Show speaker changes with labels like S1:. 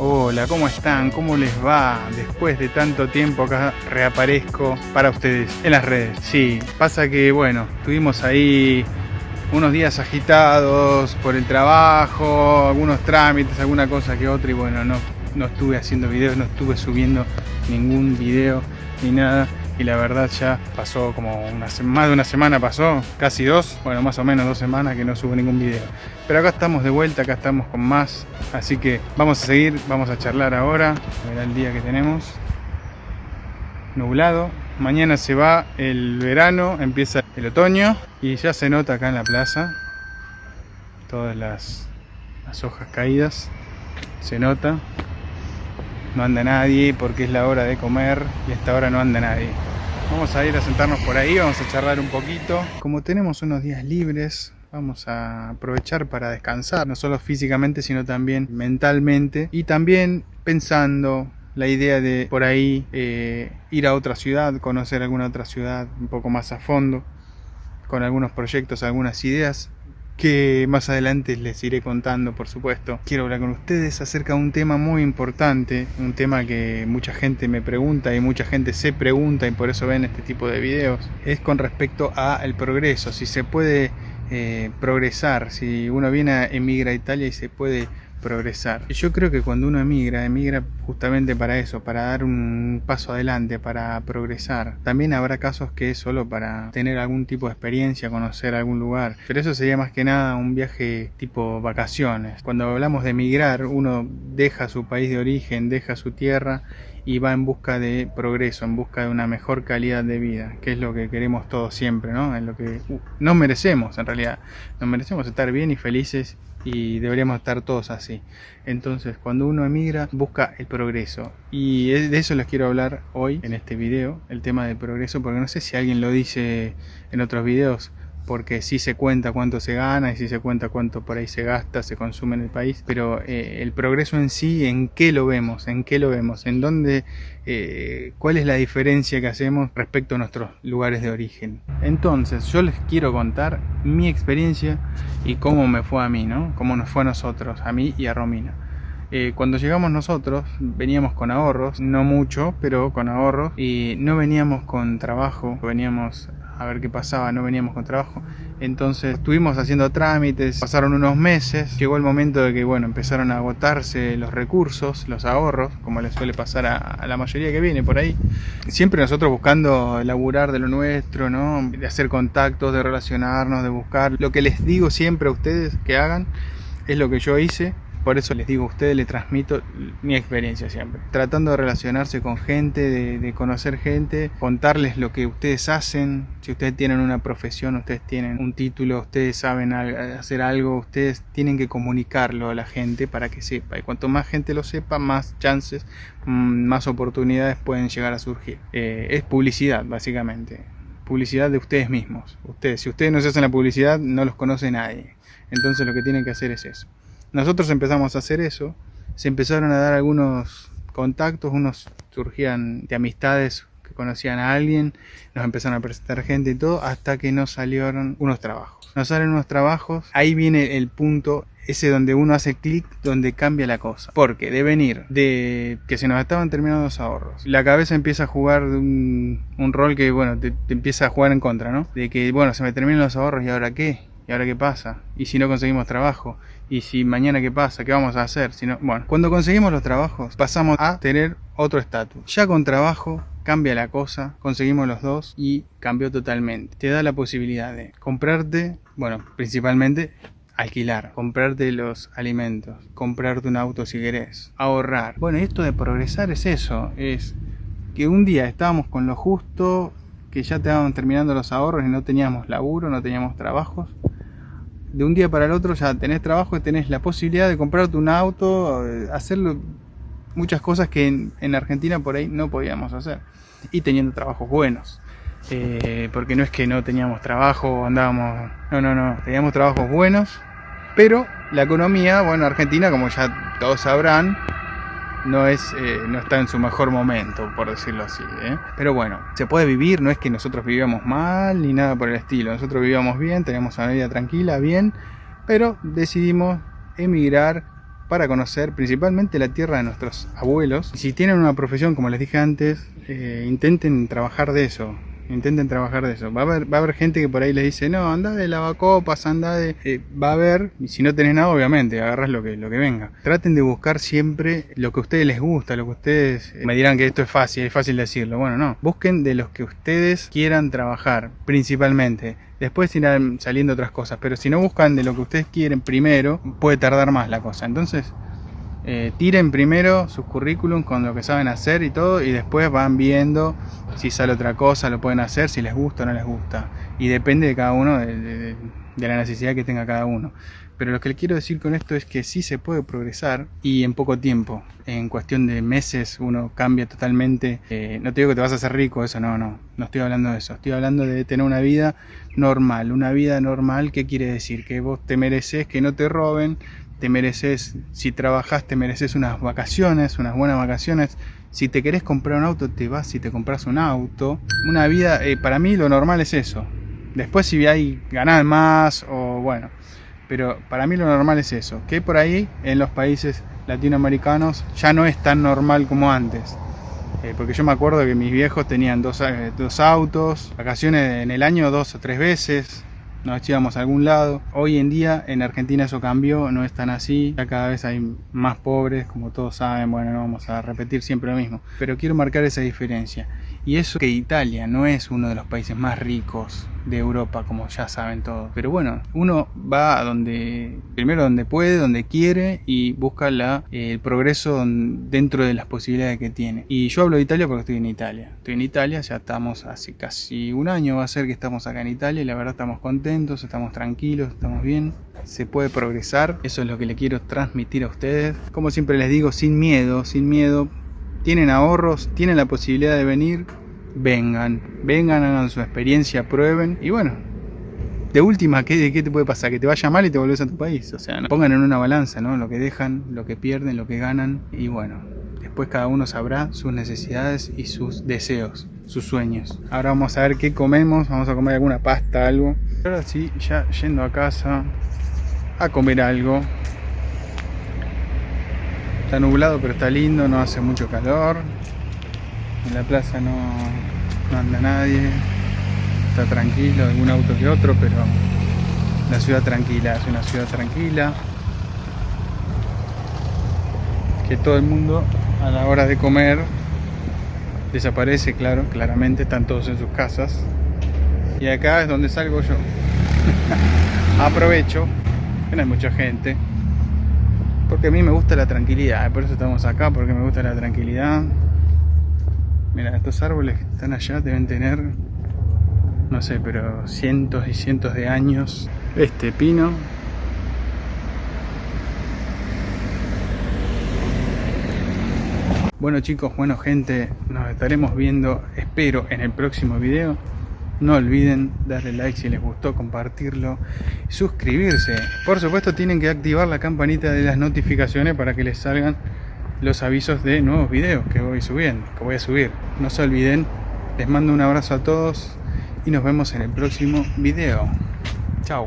S1: Hola, ¿cómo están? ¿Cómo les va? Después de tanto tiempo acá reaparezco para ustedes en las redes. Sí, pasa que bueno, tuvimos ahí unos días agitados por el trabajo, algunos trámites, alguna cosa que otra y bueno, no estuve haciendo videos, no estuve subiendo ningún video ni nada. Y la verdad ya pasó como más de una semana pasó, casi dos, bueno más o menos 2 semanas que no subo ningún video. Pero acá estamos de vuelta, acá estamos con más, así que vamos a seguir, vamos a charlar ahora. Verá el día que tenemos, nublado. Mañana se va el verano, empieza el otoño y ya se nota acá en la plaza todas las hojas caídas, se nota. No anda nadie porque es la hora de comer y a esta hora no anda nadie. Vamos a ir a sentarnos por ahí, vamos a charlar un poquito. Como tenemos unos días libres, vamos a aprovechar para descansar, no solo físicamente, sino también mentalmente. Y también pensando la idea de por ahí ir a otra ciudad, conocer alguna otra ciudad un poco más a fondo, con algunos proyectos, algunas ideas que más adelante les iré contando, por supuesto. Quiero hablar con ustedes acerca de un tema muy importante, un tema que mucha gente me pregunta y mucha gente se pregunta y por eso ven este tipo de videos. Es con respecto al progreso, si se puede progresar, si uno emigra a Italia y se puede progresar. Yo creo que cuando uno emigra justamente para eso, para dar un paso adelante, para progresar. También habrá casos que es solo para tener algún tipo de experiencia, conocer algún lugar, pero eso sería más que nada un viaje tipo vacaciones. Cuando hablamos de emigrar, uno deja su país de origen, deja su tierra y va en busca de progreso, en busca de una mejor calidad de vida, que es lo que queremos todos siempre, ¿no? Es lo que nos merecemos en realidad. Nos merecemos estar bien y felices y deberíamos estar todos así. Entonces, cuando uno emigra, busca el progreso. Y de eso les quiero hablar hoy en este video, el tema del progreso, porque no sé si alguien lo dice en otros videos, porque sí se cuenta cuánto se gana y sí se cuenta cuánto por ahí se gasta, se consume en el país, pero el progreso en sí, ¿en qué lo vemos? ¿En qué lo vemos? ¿En dónde? ¿Cuál es la diferencia que hacemos respecto a nuestros lugares de origen? Entonces, yo les quiero contar mi experiencia y cómo me fue a mí, ¿no? Cómo nos fue a nosotros, a mí y a Romina. Cuando llegamos nosotros veníamos con ahorros, no mucho, pero con ahorros, y no veníamos con trabajo, veníamos a ver qué pasaba, no veníamos con trabajo. Entonces estuvimos haciendo trámites, pasaron unos meses, llegó el momento de que bueno, empezaron a agotarse los recursos, los ahorros, como les suele pasar a la mayoría que viene por ahí. Siempre nosotros buscando laburar de lo nuestro, ¿no? De hacer contactos, de relacionarnos, de buscar. Lo que les digo siempre a ustedes que hagan es lo que yo hice. Por eso les digo a ustedes, les transmito mi experiencia siempre. Tratando de relacionarse con gente, de conocer gente, contarles lo que ustedes hacen. Si ustedes tienen una profesión, ustedes tienen un título, ustedes saben hacer algo, ustedes tienen que comunicarlo a la gente para que sepa. Y cuanto más gente lo sepa, más chances, más oportunidades pueden llegar a surgir. Es publicidad, básicamente. Publicidad de ustedes mismos. Si ustedes no se hacen la publicidad, no los conoce nadie. Entonces lo que tienen que hacer es eso. Nosotros empezamos a hacer eso, se empezaron a dar algunos contactos, unos surgían de amistades que conocían a alguien, nos empezaron a presentar gente y todo, hasta que nos salieron unos trabajos. Nos salen unos trabajos, ahí viene el punto ese donde uno hace clic, donde cambia la cosa. Porque de venir de que se nos estaban terminando los ahorros, la cabeza empieza a jugar un rol que bueno, te empieza a jugar en contra, ¿no? De que bueno, se me terminan los ahorros y ahora qué. ¿Y ahora qué pasa? ¿Y si no conseguimos trabajo? ¿Y si mañana qué pasa? ¿Qué vamos a hacer? Si no... Bueno, cuando conseguimos los trabajos pasamos a tener otro estatus. Ya con trabajo cambia la cosa, conseguimos los dos y cambió totalmente. Te da la posibilidad de comprarte, bueno, principalmente alquilar, comprarte los alimentos, comprarte un auto si querés, ahorrar. Bueno, y esto de progresar es eso, es que un día estábamos con lo justo, que ya estaban terminando los ahorros y no teníamos laburo, no teníamos trabajos. De un día para el otro ya tenés trabajo y tenés la posibilidad de comprarte un auto, hacerlo, muchas cosas que en Argentina por ahí no podíamos hacer. Y teniendo trabajos buenos. Porque no es que no teníamos trabajo, andábamos... No, teníamos trabajos buenos. Pero la economía, bueno, Argentina, como ya todos sabrán, no está en su mejor momento, por decirlo así, ¿eh? Pero bueno, se puede vivir, no es que nosotros vivíamos mal ni nada por el estilo. Nosotros vivíamos bien, teníamos una vida tranquila, bien, pero decidimos emigrar para conocer principalmente la tierra de nuestros abuelos. Y si tienen una profesión, como les dije antes, intenten trabajar de eso. Va a haber gente que por ahí les dice, no, anda de lavacopas, anda de... va a haber, y si no tenés nada, obviamente, agarras lo que venga. Traten de buscar siempre lo que a ustedes les gusta, lo que ustedes... me dirán que esto es fácil decirlo. Bueno, no. Busquen de los que ustedes quieran trabajar, principalmente. Después irán saliendo otras cosas, pero si no buscan de lo que ustedes quieren primero, puede tardar más la cosa. Entonces... tiren primero sus currículums con lo que saben hacer y todo, y después van viendo si sale otra cosa, lo pueden hacer, si les gusta o no les gusta, y depende de cada uno, de la necesidad que tenga cada uno. Pero lo que le quiero decir con esto es que sí se puede progresar, y en poco tiempo, en cuestión de meses uno cambia totalmente. No te digo que te vas a hacer rico, eso no estoy hablando de eso, estoy hablando de tener una vida normal. ¿Qué quiere decir? Que vos te mereces que no te roben, te mereces, si trabajás, te mereces unas vacaciones, unas buenas vacaciones. Si te querés comprar un auto, te vas y te compras un auto. Una vida, para mí lo normal es eso. Después si hay ganar más o bueno, pero para mí lo normal es eso. Que por ahí en los países latinoamericanos ya no es tan normal como antes. Porque yo me acuerdo que mis viejos tenían dos autos, vacaciones en el año 2 o 3 veces. Nos íbamos a algún lado. Hoy en día en Argentina eso cambió, no es tan así. Ya cada vez hay más pobres, como todos saben. Bueno, no vamos a repetir siempre lo mismo, pero quiero marcar esa diferencia. Y eso que Italia no es uno de los países más ricos de Europa, como ya saben todos. Pero bueno, uno va primero donde puede, donde quiere, y busca el progreso dentro de las posibilidades que tiene. Y yo hablo de Italia porque estoy en Italia. Ya estamos hace casi un año, va a ser que estamos acá en Italia, y la verdad estamos contentos, estamos tranquilos, estamos bien. Se puede progresar, eso es lo que le quiero transmitir a ustedes. Como siempre les digo, sin miedo. Tienen ahorros, tienen la posibilidad de venir, vengan, hagan su experiencia, prueben. Y bueno, de última, ¿qué te puede pasar? Que te vaya mal y te volvés a tu país. O sea, pongan en una balanza, ¿no? Lo que dejan, lo que pierden, lo que ganan. Y bueno, después cada uno sabrá sus necesidades y sus deseos, sus sueños. Ahora vamos a ver qué comemos. Vamos a comer alguna pasta, algo. Ahora sí, ya yendo a casa a comer algo. Está nublado, pero está lindo, no hace mucho calor. En la plaza no anda nadie. Está tranquilo, algún auto que otro, pero la ciudad tranquila, es una ciudad tranquila. Que todo el mundo a la hora de comer desaparece, claramente están todos en sus casas. Y acá es donde salgo yo. Aprovecho, que no hay mucha gente. Porque a mí me gusta la tranquilidad, por eso estamos acá, porque me gusta la tranquilidad. Mira, estos árboles que están allá deben tener, no sé, pero cientos y cientos de años. Este pino. Bueno chicos, bueno gente, nos estaremos viendo, espero, en el próximo video. No olviden darle like si les gustó, compartirlo, suscribirse. Por supuesto tienen que activar la campanita de las notificaciones para que les salgan los avisos de nuevos videos que voy a subir. No se olviden, les mando un abrazo a todos y nos vemos en el próximo video. Chao.